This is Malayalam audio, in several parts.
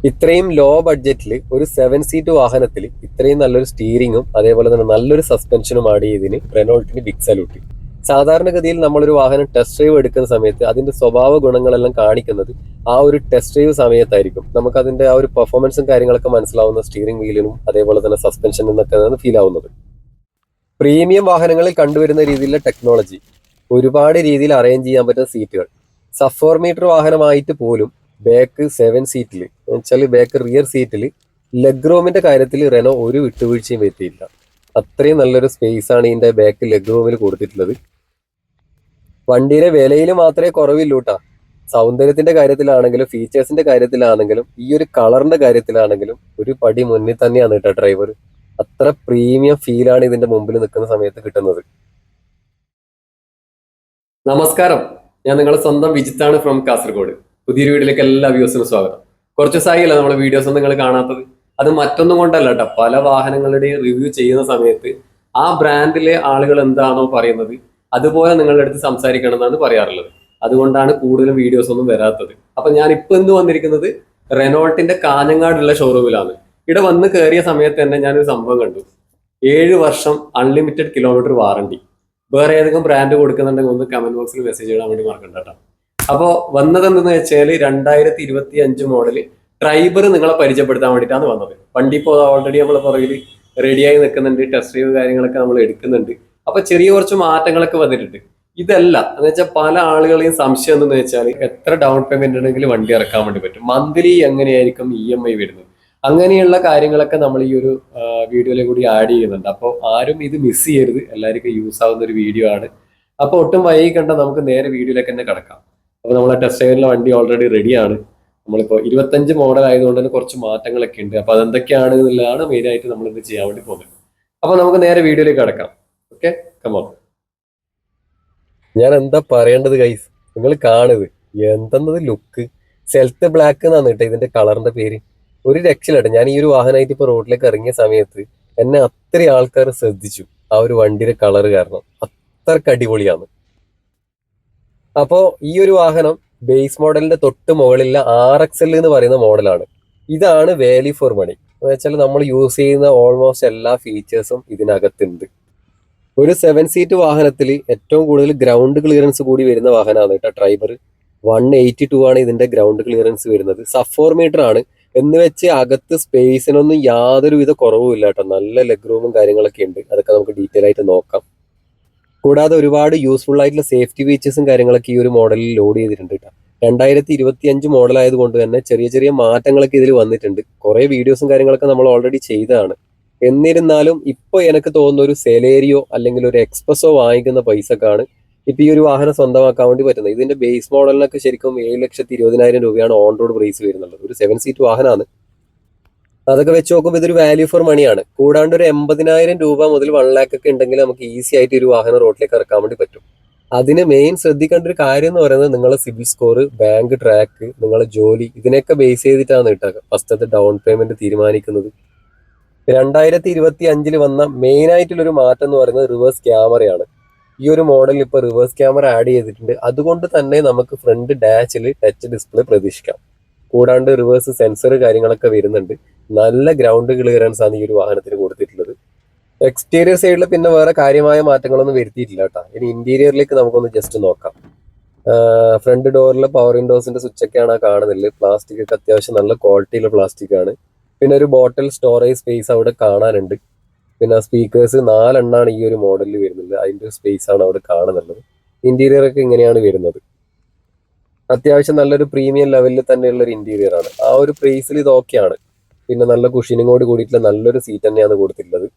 ഇത്രയും ലോ ബഡ്ജറ്റിൽ ഒരു 7 സീറ്റ് വാഹനത്തിൽ ഇത്രയും നല്ലൊരു സ്റ്റീറിങ്ങും അതേപോലെ തന്നെ നല്ലൊരു സസ്പെൻഷനും ആഡ് ചെയ്തതിന് റെനോൾട്ടിന് ബിഗ് സല്യൂട്ട്. സാധാരണഗതിയിൽ നമ്മളൊരു വാഹനം ടെസ്റ്റ് ഡ്രൈവ് എടുക്കുന്ന സമയത്ത് അതിന്റെ സ്വഭാവ ഗുണങ്ങളെല്ലാം കാണിക്കുന്നത് ആ ഒരു ടെസ്റ്റ് ഡ്രൈവ് സമയത്തായിരിക്കും. നമുക്ക് അതിന്റെ ആ ഒരു പെർഫോമൻസും കാര്യങ്ങളൊക്കെ മനസ്സിലാവുന്ന സ്റ്റീറിംഗ് വീലിനും അതേപോലെ തന്നെ സസ്പെൻഷൻ എന്നൊക്കെ ഫീൽ ആവുന്നത്. പ്രീമിയം വാഹനങ്ങളിൽ കണ്ടുവരുന്ന രീതിയിലുള്ള ടെക്നോളജി, ഒരുപാട് രീതിയിൽ അറേഞ്ച് ചെയ്യാൻ പറ്റുന്ന സീറ്റുകൾ, സഫ് മീറ്റർ വാഹനമായിട്ട് പോലും ബാക്ക് 7 സീറ്റിൽ വെച്ചാൽ ബാക്ക് റിയർ സീറ്റിൽ ലെഗ് റൂമിന്റെ കാര്യത്തിൽ റെനോ ഒരു വിട്ടുവീഴ്ചയും വരുത്തിയില്ല. അത്രയും നല്ലൊരു സ്പേസ് ആണ് ഇതിന്റെ ബാക്ക് ലെഗ് റൂമിൽ കൊടുത്തിട്ടുള്ളത്. വണ്ടിയുടെ വിലയിൽ മാത്രമേ കുറവില്ലൂ കേട്ടാ. സൗന്ദര്യത്തിന്റെ കാര്യത്തിലാണെങ്കിലും ഫീച്ചേഴ്സിന്റെ കാര്യത്തിലാണെങ്കിലും ഈ ഒരു കളറിന്റെ കാര്യത്തിലാണെങ്കിലും ഒരു പടി മുന്നിൽ തന്നെയാണ് കേട്ടോ ഡ്രൈവർ. അത്ര പ്രീമിയം ഫീലാണ് ഇതിന്റെ മുമ്പിൽ നിൽക്കുന്ന സമയത്ത് കിട്ടുന്നത്. നമസ്കാരം, ഞാൻ നിങ്ങളുടെ സ്വന്തം വിജിത്താണ് ഫ്രം കാസർഗോഡ്. പുതിയൊരു വീഡിയോയിലേക്ക് എല്ലാ വ്യൂസിനും സ്വാഗതം. കുറച്ച് ദിവസമായില്ല നമ്മളെ വീഡിയോസ് നിങ്ങൾ കാണാത്തത്. അത് മറ്റൊന്നും കൊണ്ടല്ല കേട്ടോ, പല വാഹനങ്ങളുടെയും റിവ്യൂ ചെയ്യുന്ന സമയത്ത് ആ ബ്രാൻഡിലെ ആളുകൾ എന്താണോ പറയുന്നത് അതുപോലെ നിങ്ങളുടെ അടുത്ത് സംസാരിക്കണം എന്നാണ് പറയാറുള്ളത്. അതുകൊണ്ടാണ് കൂടുതലും വീഡിയോസ് ഒന്നും വരാത്തത്. അപ്പൊ ഞാൻ ഇപ്പൊ എന്ത് വന്നിരിക്കുന്നത് റെനോൾട്ടിന്റെ കാഞ്ഞങ്ങാടുള്ള ഷോറൂമിലാണ്. ഇവിടെ വന്ന് കയറിയ സമയത്ത് തന്നെ ഞാനൊരു സംഭവം കണ്ടു. 7 വർഷം അൺലിമിറ്റഡ് കിലോമീറ്റർ വാറണ്ടി. വേറെ ഏതെങ്കിലും ബ്രാൻഡ് കൊടുക്കുന്നുണ്ടെങ്കിൽ ഒന്ന് കമന്റ് ബോക്സിൽ മെസ്സേജ് ഇടാൻ വേണ്ടി മറക്കണ്ട കേട്ടോ. അപ്പോൾ വന്നത് എന്തെന്ന് വെച്ചാൽ 2025 മോഡല് ട്രൈബർ നിങ്ങളെ പരിചയപ്പെടുത്താൻ വേണ്ടിയിട്ടാണ് വന്നത്. വണ്ടി ഇപ്പോൾ ഓൾറെഡി നമ്മൾ പുറകിൽ റെഡിയായി നിൽക്കുന്നുണ്ട്, ടെസ്റ്റ് ഡ്രൈവ് കാര്യങ്ങളൊക്കെ നമ്മൾ എടുക്കുന്നുണ്ട്. അപ്പൊ ചെറിയ കുറച്ച് മാറ്റങ്ങളൊക്കെ വന്നിട്ടുണ്ട്. ഇതല്ല എന്ന് വെച്ചാൽ പല ആളുകളെയും സംശയം എന്തെന്ന് വെച്ചാൽ എത്ര ഡൗൺ പേയ്മെന്റ് ഉണ്ടെങ്കിൽ വണ്ടി ഇറക്കാൻ വേണ്ടി പറ്റും, മന്ത്ലി എങ്ങനെയായിരിക്കും EMI വരുന്നത്, അങ്ങനെയുള്ള കാര്യങ്ങളൊക്കെ നമ്മൾ ഈ ഒരു വീഡിയോയിലെ കൂടി ആഡ് ചെയ്യുന്നുണ്ട്. അപ്പോൾ ആരും ഇത് മിസ് ചെയ്യരുത്, എല്ലാവർക്കും യൂസ് ആവുന്ന ഒരു വീഡിയോ ആണ്. അപ്പോൾ ഒട്ടും വൈകിക്കണ്ട, നമുക്ക് നേരെ വീഡിയോയിലേക്ക് തന്നെ കിടക്കാം. അപ്പോൾ നമ്മളെ ടെസ്റ്റ് ഡ്രൈവിലെ വണ്ടി ഓൾറെഡി റെഡിയാണ്. നമ്മളിപ്പോൾ 25 മോഡൽ ആയതുകൊണ്ട് തന്നെ കുറച്ച് മാറ്റങ്ങളൊക്കെ ഉണ്ട്. അപ്പോൾ അതെന്തൊക്കെയാണ് എന്നുള്ളതാണ് മെയിനായിട്ട് നമ്മൾ ഇത് ചെയ്യാൻ വേണ്ടി പോകുന്നത്. അപ്പോൾ നമുക്ക് നേരെ വീഡിയോയിലേക്ക് കിടക്കാം. Okay, come on. ഞാൻ എന്താ പറയേണ്ടത് ഗൈസ്, നിങ്ങൾ കാണുന്നത് എന്തെന്നത് ലുക്ക്. സെൽത്ത് ബ്ലാക്ക് എന്നാണ് കേട്ടോ ഇതിന്റെ കളറിന്റെ പേര്. ഒരു രക്ഷയിലട്ടെ. ഞാൻ ഈ ഒരു വാഹനമായിട്ട് ഇപ്പൊ റോഡിലേക്ക് ഇറങ്ങിയ സമയത്ത് എന്നെ അത്രയും ആൾക്കാർ ശ്രദ്ധിച്ചു ആ ഒരു വണ്ടിയുടെ കളർ കാരണം. അത്രക്ക് അടിപൊളിയാണ്. അപ്പോ ഈ ഒരു വാഹനം ബേസ് മോഡലിന്റെ തൊട്ട് മുകളിലുള്ള RXL എന്ന് പറയുന്ന മോഡലാണ്. ഇതാണ് വാല്യൂ ഫോർ മണി എന്ന് വെച്ചാൽ നമ്മൾ യൂസ് ചെയ്യുന്ന ഓൾമോസ്റ്റ് എല്ലാ ഫീച്ചേഴ്സും ഇതിനകത്തുണ്ട്. ഒരു 7 സീറ്റ് വാഹനത്തിൽ ഏറ്റവും കൂടുതൽ ഗ്രൗണ്ട് ക്ലിയറൻസ് കൂടി വരുന്ന വാഹനമാണ് കേട്ടോ ട്രൈബർ. 182 ആണ് ഇതിന്റെ ഗ്രൗണ്ട് ക്ലിയറൻസ് വരുന്നത്. സഫ് മീറ്റർ ആണ് എന്ന് വെച്ച് അകത്ത് സ്പേസിനൊന്നും യാതൊരു വിധ കുറവുമില്ല കേട്ടോ. നല്ല ലെഗ് റൂമും കാര്യങ്ങളൊക്കെ ഉണ്ട്. അതൊക്കെ നമുക്ക് ഡീറ്റെയിൽ ആയിട്ട് നോക്കാം. കൂടാതെ ഒരുപാട് യൂസ്ഫുൾ ആയിട്ടുള്ള സേഫ്റ്റി ഫീച്ചേഴ്സും കാര്യങ്ങളൊക്കെ ഈ ഒരു മോഡലിൽ ലോഡ് ചെയ്തിട്ടുണ്ട് കേട്ടോ. 2025 മോഡൽ ആയതുകൊണ്ട് തന്നെ ചെറിയ ചെറിയ മാറ്റങ്ങളൊക്കെ ഇതിൽ വന്നിട്ടുണ്ട്. കുറെ വീഡിയോസും കാര്യങ്ങളൊക്കെ നമ്മൾ ഓൾറെഡി ചെയ്തതാണ്. എന്നിരുന്നാലും ഇപ്പൊ എനിക്ക് തോന്നുന്ന ഒരു സെലേരിയോ അല്ലെങ്കിൽ ഒരു എക്സ്പ്രസോ വാങ്ങിക്കുന്ന പൈസക്കാണ് ഇപ്പൊ ഈ ഒരു വാഹനം സ്വന്തമാക്കാൻ വേണ്ടി പറ്റുന്നത്. ഇതിന്റെ ബേസ് മോഡലിനൊക്കെ ശരിക്കും 7,20,000 രൂപയാണ് ഓൺ റോഡ് പ്രൈസ് വരുന്നത്. ഒരു 7 സീറ്റ് വാഹനമാണ്. അതൊക്കെ വെച്ച് നോക്കുമ്പോൾ ഇതൊരു വാല്യൂ ഫോർ മണിയാണ്. കൂടാണ്ട് ഒരു 80,000 രൂപ മുതൽ 1 lakh ഒക്കെ ഉണ്ടെങ്കിൽ നമുക്ക് ഈസി ആയിട്ട് ഒരു വാഹനം റോഡിലേക്ക് ഇറക്കാൻ വേണ്ടി പറ്റും. അതിന് മെയിൻ ശ്രദ്ധിക്കേണ്ട ഒരു കാര്യം എന്ന് പറയുന്നത് നിങ്ങളെ സിബിൽ സ്കോർ, ബാങ്ക് ട്രാക്ക്, നിങ്ങളെ ജോലി, ഇതിനൊക്കെ ബേസ് ചെയ്തിട്ടാണ് കിട്ടുക ഫസ്റ്റത്തെ ഡൗൺ പേയ്മെന്റ് തീരുമാനിക്കുന്നത്. 2025 വന്ന മെയിൻ ആയിട്ടുള്ള ഒരു മാറ്റം എന്ന് പറയുന്നത് റിവേഴ്സ് ക്യാമറയാണ്. ഈ ഒരു മോഡലിൽ ഇപ്പോൾ റിവേഴ്സ് ക്യാമറ ആഡ് ചെയ്തിട്ടുണ്ട്. അതുകൊണ്ട് തന്നെ നമുക്ക് ഫ്രണ്ട് ഡാഷിൽ ടച്ച് ഡിസ്പ്ലേ പ്രതീക്ഷിക്കാം. കൂടാണ്ട് റിവേഴ്സ് സെൻസർ കാര്യങ്ങളൊക്കെ വരുന്നുണ്ട്. നല്ല ഗ്രൗണ്ട് ക്ലിയറൻസ് ആണ് ഈ ഒരു വാഹനത്തിന് കൊടുത്തിട്ടുള്ളത്. എക്സ്റ്റീരിയർ സൈഡിൽ പിന്നെ വേറെ കാര്യമായ മാറ്റങ്ങളൊന്നും വരുത്തിയിട്ടില്ല കേട്ടോ. ഇനി ഇന്റീരിയറിലേക്ക് നമുക്കൊന്ന് ജസ്റ്റ് നോക്കാം. ഫ്രണ്ട് ഡോറിലെ പവർ വിൻഡോസിന്റെ സ്വിച്ച് ഒക്കെയാണ് കാണുന്നില്ല. പ്ലാസ്റ്റിക് ഒക്കെ അത്യാവശ്യം നല്ല ക്വാളിറ്റിയുള്ള പ്ലാസ്റ്റിക് ആണ്. പിന്നെ ഒരു ബോട്ടിൽ സ്റ്റോറേജ് സ്പേസ് അവിടെ കാണാനുണ്ട്. പിന്നെ സ്പീക്കേഴ്സ് 4 എണ്ണാണ് ഈ ഒരു മോഡലിൽ വരുന്നത്. അതിന്റെ ഒരു സ്പേസ് ആണ് അവിടെ കാണുന്നുള്ളത്. ഇന്റീരിയർ ഒക്കെ ഇങ്ങനെയാണ് വരുന്നത്. അത്യാവശ്യം നല്ലൊരു പ്രീമിയം ലെവലിൽ തന്നെയുള്ള ഒരു ഇന്റീരിയർ ആണ്. ആ ഒരു പ്രൈസിൽ ഇത് ഓക്കെയാണ്. പിന്നെ നല്ല കുഷനിങ്ങോട് കൂടിയിട്ടുള്ള നല്ലൊരു സീറ്റ് തന്നെയാണ് കൊടുത്തിട്ടുള്ളത്.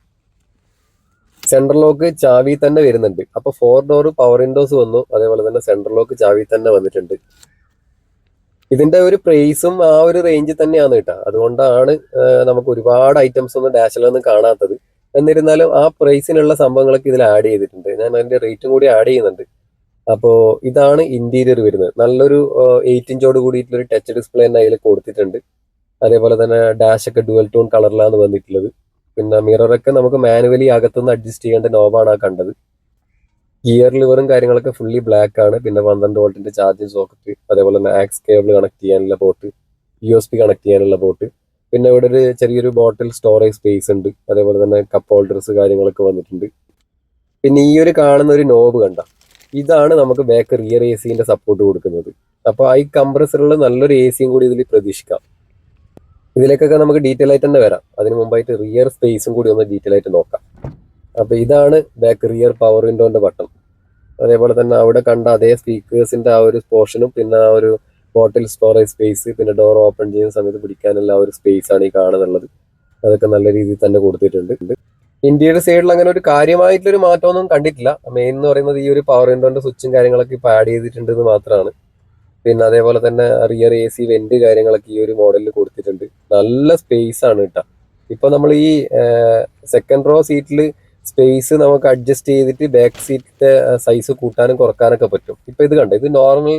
സെൻട്രൽ ലോക്ക് ചാവി തന്നെ വരുന്നുണ്ട്. അപ്പൊ 4 ഡോർ പവർ വിൻഡോസ് വന്നു. അതേപോലെ തന്നെ സെൻട്രൽ ലോക്ക് ചാവി തന്നെ വന്നിട്ടുണ്ട്. ഇതിന്റെ ഒരു പ്രൈസും ആ ഒരു റേഞ്ചിൽ തന്നെയാണ് കേട്ടോ. അതുകൊണ്ടാണ് നമുക്ക് ഒരുപാട് ഐറ്റംസ് ഒന്നും ഡാഷിലൊന്നും കാണാത്തത്. എന്നിരുന്നാലും ആ പ്രൈസിനുള്ള സംഭവങ്ങളൊക്കെ ഇതിൽ ആഡ് ചെയ്തിട്ടുണ്ട്. ഞാൻ അതിന്റെ റേറ്റും കൂടി ആഡ് ചെയ്യുന്നുണ്ട്. അപ്പോൾ ഇതാണ് ഇന്റീരിയർ വരുന്നത്. നല്ലൊരു 8 ഇഞ്ചോട് കൂടിയിട്ടുള്ള ടച്ച് ഡിസ്പ്ലേ തന്നെ അതിൽ കൊടുത്തിട്ടുണ്ട്. അതേപോലെ തന്നെ ഡാഷ് ഒക്കെ ഡുവൽ ടോൺ കളറിലാണ് വന്നിട്ടുള്ളത്. പിന്നെ മിററൊക്കെ നമുക്ക് മാനുവലി അകത്തുനിന്ന് അഡ്ജസ്റ്റ് ചെയ്യേണ്ട നോബാണ് ആ കണ്ടത്. ഗിയർ ലിവറും കാര്യങ്ങളൊക്കെ ഫുള്ളി ബ്ലാക്ക് ആണ്. പിന്നെ 12 വോൾട്ടിന്റെ ചാർജിങ് സോക്കറ്റ്, അതേപോലെ തന്നെ ആക്സ് കേബിൾ കണക്ട് ചെയ്യാനുള്ള പോർട്ട്, USB കണക്ട് ചെയ്യാനുള്ള പോർട്ട്. പിന്നെ ഇവിടെ ഒരു ചെറിയൊരു ബോട്ടിൽ സ്റ്റോറേജ് സ്പേസ് ഉണ്ട്. അതേപോലെ തന്നെ കപ്പ് ഹോൾഡേഴ്സ് കാര്യങ്ങളൊക്കെ വന്നിട്ടുണ്ട്. പിന്നെ ഈ ഒരു കാണുന്ന ഒരു നോബ് കണ്ട, ഇതാണ് നമുക്ക് ബാക്ക് റിയർ എ സിന്റെ സപ്പോർട്ട് കൊടുക്കുന്നത്. അപ്പോൾ ഈ കംപ്രസറിൽ നല്ലൊരു എ സിയും കൂടി ഇതിൽ പ്രതീക്ഷിക്കാം. ഇതിലേക്കൊക്കെ നമുക്ക് ഡീറ്റെയിൽ ആയിട്ട് തന്നെ വരാം. അതിന് മുമ്പായിട്ട് റിയർ സ്പേസും കൂടി ഒന്ന് ഡീറ്റെയിൽ ആയിട്ട് നോക്കാം. അപ്പോൾ ഇതാണ് ബാക്ക് റിയർ പവർ വിൻഡോന്റെ ബട്ടൺ. അതേപോലെ തന്നെ അവിടെ കണ്ട അതേ സ്പീക്കേഴ്സിന്റെ ആ ഒരു പോർഷനും പിന്നെ ആ ഒരു ബോട്ടിൽ സ്റ്റോറേജ് സ്പേസ്, പിന്നെ ഡോർ ഓപ്പൺ ചെയ്യുന്ന സമയത്ത് പിടിക്കാനുള്ള ആ ഒരു സ്പേസ് ആണ് ഈ കാണുന്നുള്ളത്. അതൊക്കെ നല്ല രീതിയിൽ തന്നെ കൊടുത്തിട്ടുണ്ട്. ഇന്ത്യയുടെ സൈഡിൽ അങ്ങനെ ഒരു കാര്യമായിട്ടുള്ളൊരു മാറ്റമൊന്നും കണ്ടിട്ടില്ല. മെയിൻ എന്ന് പറയുന്നത് ഈ ഒരു പവർ വിൻഡോന്റെ സ്വിച്ചും കാര്യങ്ങളൊക്കെ ഇപ്പോൾ ആഡ് ചെയ്തിട്ടുണ്ടെന്ന് മാത്രമാണ്. പിന്നെ അതേപോലെ തന്നെ റിയർ എ സി വെന്റ് കാര്യങ്ങളൊക്കെ ഈ ഒരു മോഡലിൽ കൊടുത്തിട്ടുണ്ട്. നല്ല സ്പേസ് ആണ് കേട്ടോ. ഇപ്പൊ നമ്മൾ ഈ സെക്കൻഡ് റോ സീറ്റിൽ സ്പേസ് നമുക്ക് അഡ്ജസ്റ്റ് ചെയ്തിട്ട് ബാക്ക് സീറ്റിന്റെ സൈസ് കൂട്ടാനും കുറക്കാനൊക്കെ പറ്റും. ഇപ്പൊ ഇത് കണ്ടോ, ഇത് നോർമൽ